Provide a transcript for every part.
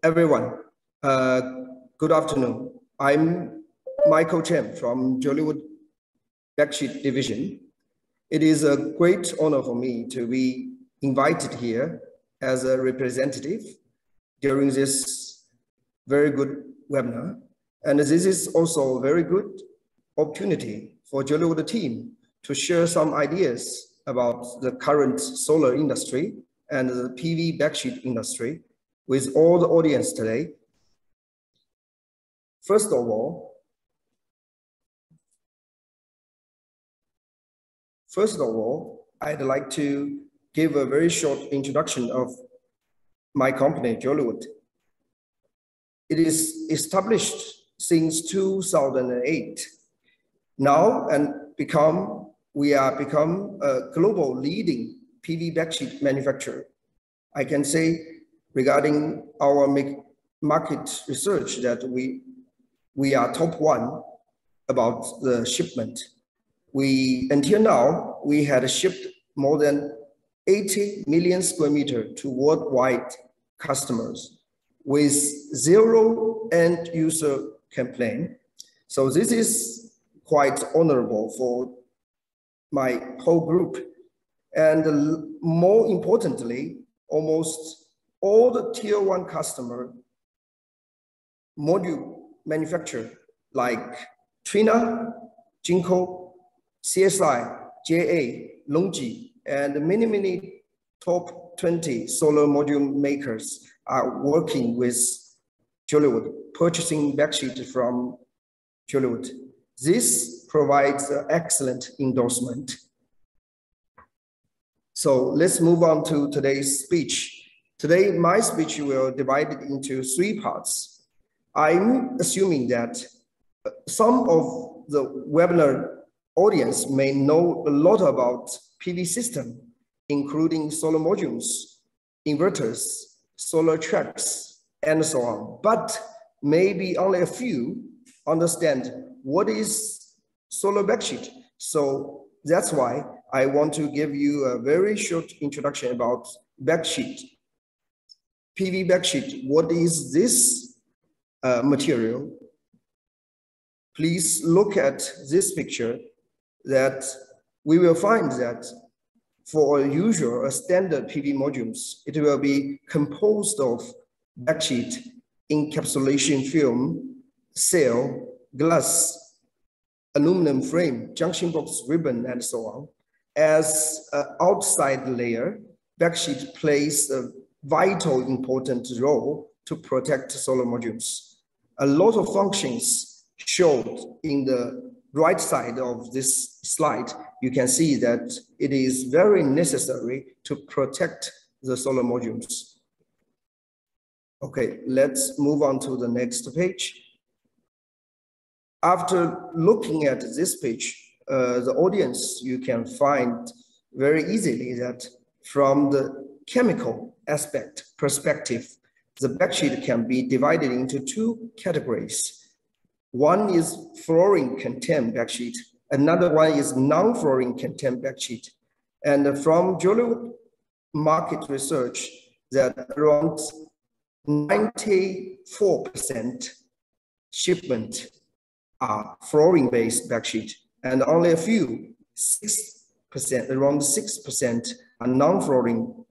everyone. Good afternoon. I'm Michael Chen from Jollywood Backsheet Division. It is a great honor for me to be invited here as a representative during this very good webinar. And this is also a very good opportunity for Jollywood team to share some ideas about the current solar industry and the PV backsheet industry with all the audience today. First of all, I'd like to give a very short introduction of my company, Jollywood. It is established since 2008. Now we are become a global leading PV backsheet manufacturer. I can say regarding our market research that we are top one about the shipment. Until now, we had shipped more than 80 million square meters to worldwide customers with zero end user complaint. So this is quite honorable for my whole group. And more importantly, almost all the tier one customer module manufacturer like Trina, Jinko, CSI, JA, Longji, and many top 20 solar module makers are working with Jollywood, purchasing backsheet from Jollywood. This provides an excellent endorsement. So let's move on to today's speech. Today, my speech will divide it into 3 parts. I'm assuming that some of the webinar audience may know a lot about PV system, including solar modules, inverters, solar tracks, and so on. But maybe only a few understand what is solar backsheet. So that's why I want to give you a very short introduction about backsheet. PV backsheet, what is this material? Please look at this picture that we will find that for a standard PV modules, it will be composed of backsheet, encapsulation film, cell, glass, aluminum frame, junction box ribbon, and so on. As an outside layer, backsheet plays a vital important role to protect solar modules. A lot of functions showed in the right side of this slide. You can see that it is very necessary to protect the solar modules. Okay, let's move on to the next page. After looking at this page, the audience, you can find very easily that from the chemical perspective, the backsheet can be divided into 2 categories. One is fluorine content backsheet. Another one is non-fluorine content backsheet. And from Jollywood market research, that around 94% shipment are fluorine-based backsheet, and only a few, 6%, around 6% are non-fluorine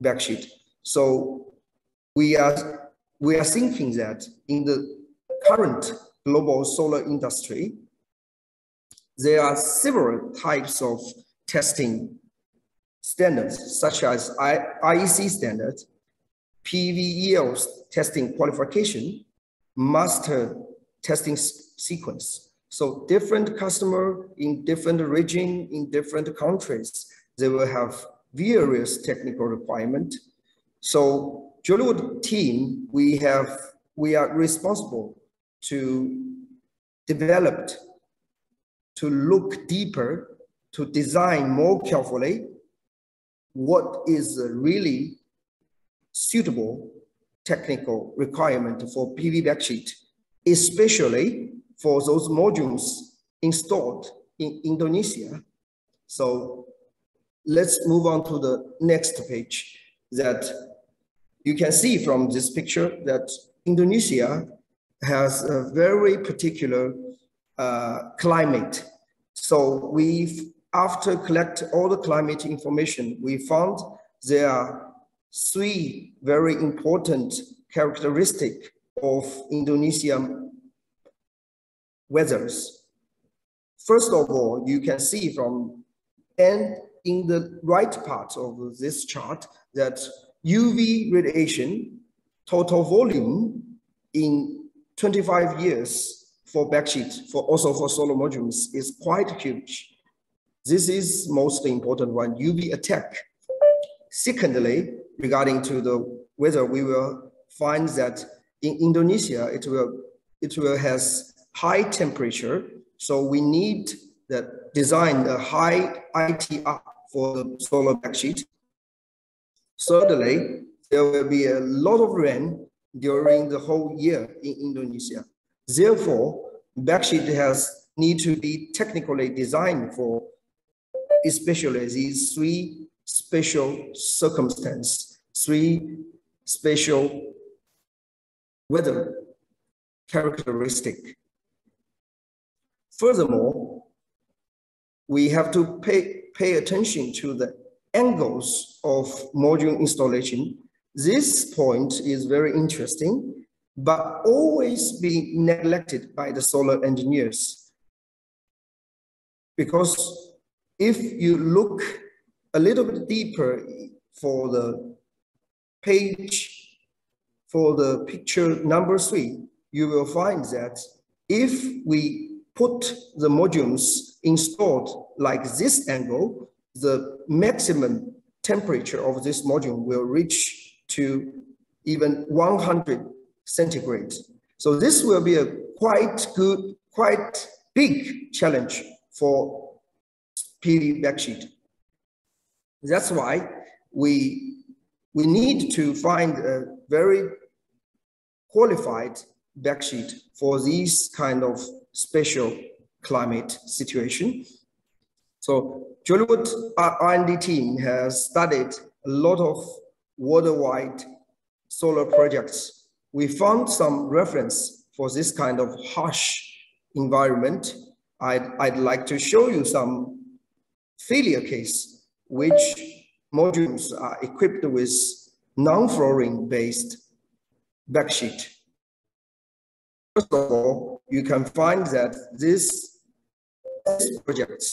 backsheet. So we are thinking that in the current global solar industry, there are several types of testing standards, such as IEC standards, PVEL testing qualification, master testing sequence. So different customer in different region, in different countries, they will have various technical requirements. So Jollywood team, we are responsible to develop, to look deeper, to design more carefully what is really suitable technical requirement for PV backsheet, especially for those modules installed in Indonesia. So let's move on to the next page. That you can see from this picture that Indonesia has a very particular climate. So after collect all the climate information, we found there are 3 very important characteristics of Indonesian weathers. First of all, you can see in the right part of this chart that UV radiation total volume in 25 years for backsheet, also for solar modules, is quite huge. This is most important one, UV attack. Secondly, regarding to the weather, we will find that in Indonesia, it will has high temperature. So we need that design a high ITR for the solar backsheet. Thirdly, there will be a lot of rain during the whole year in Indonesia. Therefore, backsheet need to be technically designed for especially these 3 special circumstances, 3 special weather characteristics. Furthermore, we have to pay attention to the angles of module installation. This point is very interesting, but always be neglected by the solar engineers. Because if you look a little bit deeper for the page, for the picture number 3, you will find that if we put the modules installed like this angle, the maximum temperature of this module will reach to even 100 centigrade. So this will be a quite big challenge for PV backsheet. That's why we need to find a very qualified backsheet for these kind of special climate situation. So Jollywood R&D team has studied a lot of worldwide solar projects. We found some reference for this kind of harsh environment. I'd like to show you some failure case, which modules are equipped with non-fluorine based backsheet. First of all, you can find that this project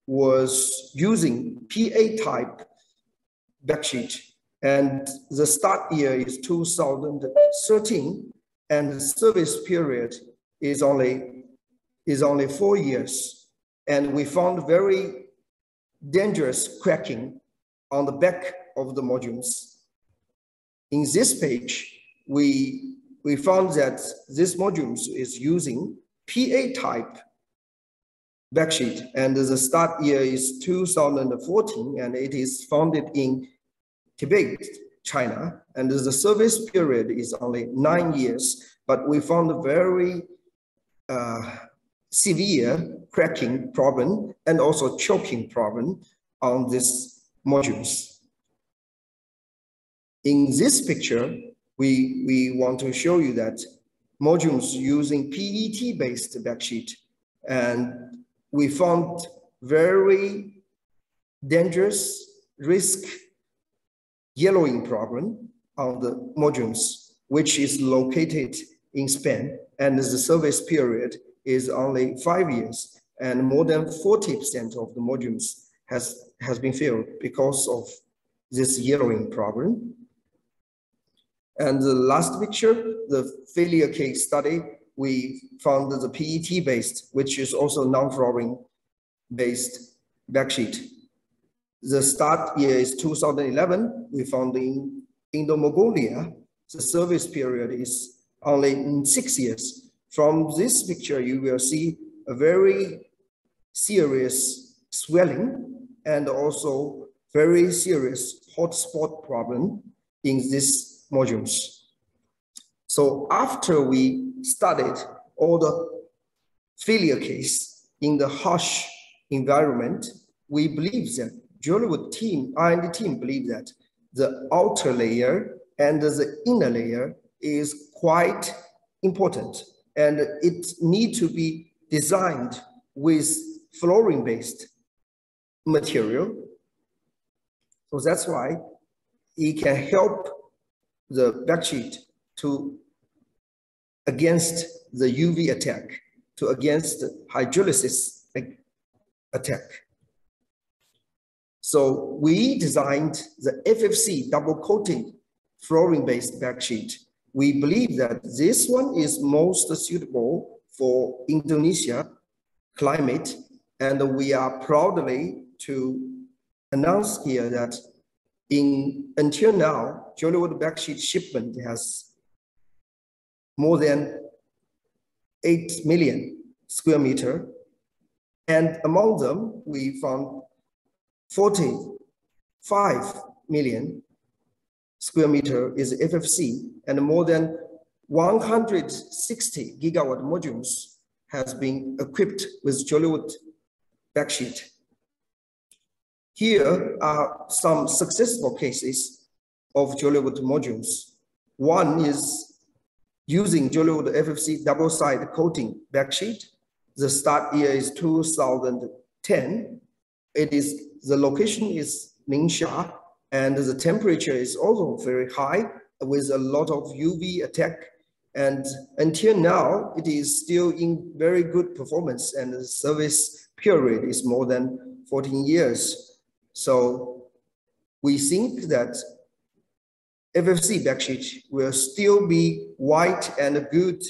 was using PA type backsheet, and the start year is 2013, and the service period is only 4 years. And we found very dangerous cracking on the back of the modules. In this page, we found that this module is using PA type backsheet, and the start year is 2014, and it is founded in Tibet, China, and the service period is only 9 years, but we found a very severe cracking problem and also choking problem on these modules. In this picture, we want to show you that modules using PET-based backsheet, and we found very dangerous risk yellowing problem on the modules, which is located in Spain, and the service period is only 5 years, and more than 40% of the modules has been failed because of this yellowing problem. And the last picture, the failure case study, we found the PET-based, which is also non-fluorine-based backsheet. The start year is 2011. We found in Mongolia, the service period is only 6 years. From this picture, you will see a very serious swelling and also very serious hotspot problem in these modules. So after we studied all the failure case in the harsh environment, we believe that Jollywood team, R&D team, believe that the outer layer and the inner layer is quite important, and it needs to be designed with fluorine-based material. So that's why it can help the backsheet to against the UV attack, to against hydrolysis attack. So we designed the FFC double coating fluorine-based backsheet. We believe that this one is most suitable for Indonesia climate, and we are proudly to announce here that until now, Jollywood backsheet shipment has more than 8 million square meter. And among them, we found 45 million square meter is FFC, and more than 160 gigawatt modules has been equipped with Jollywood backsheet. Here are some successful cases of Jollywood modules. One is using Jollywood FFC double-side coating backsheet. The start year is 2010. The location is Ningxia, and the temperature is also very high with a lot of UV attack. And until now, it is still in very good performance, and the service period is more than 14 years. So we think that FFC backsheet will still be white and good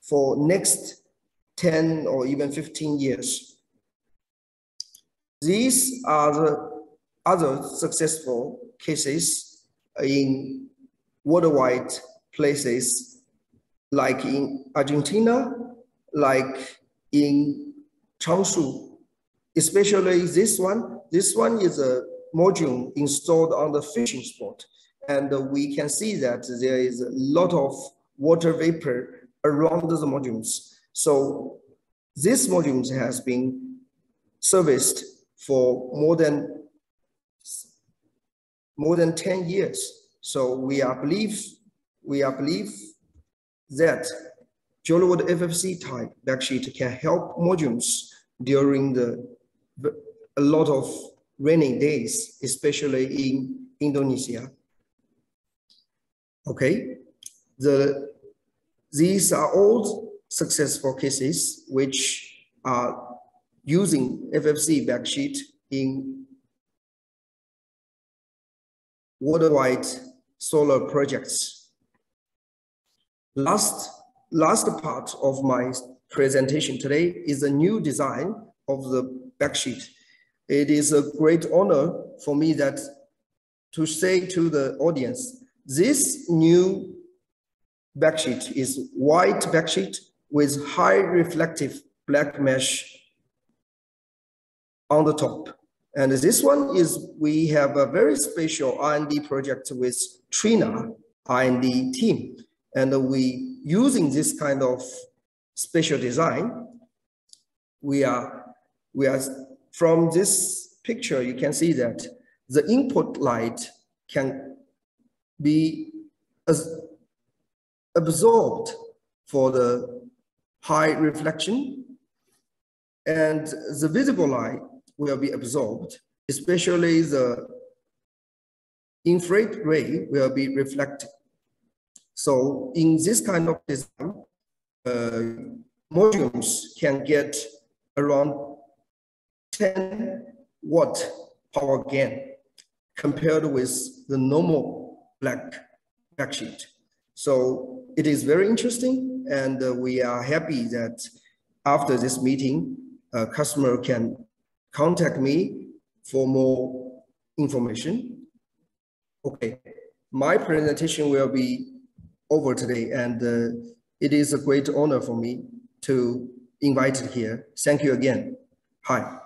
for next 10 or even 15 years. These are the other successful cases in worldwide places, like in Argentina, like in Changshu. Especially this one. This one is a module installed on the fishing spot. And we can see that there is a lot of water vapor around the modules. So this module has been serviced for more than 10 years. So we are believe that Jollywood FFC type backsheet can help modules during a lot of rainy days, especially in Indonesia. Okay, these are all successful cases which are using FFC backsheet in worldwide solar projects. Last part of my presentation today is a new design of the backsheet. It is a great honor for me to say to the audience, this new backsheet is white backsheet with high reflective black mesh on the top. And this one is, we have a very special R&D project with Trina R&D team. And we using this kind of special design, we are from this picture, you can see that the input light can be absorbed for the high reflection, and the visible light will be absorbed, especially the infrared ray will be reflected. So in this kind of design, modules can get around 10 watt power gain compared with the normal black backsheet. So it is very interesting, and we are happy that after this meeting, a customer can contact me for more information. Okay, my presentation will be over today, and it is a great honor for me to invite it here. Thank you again. Hi.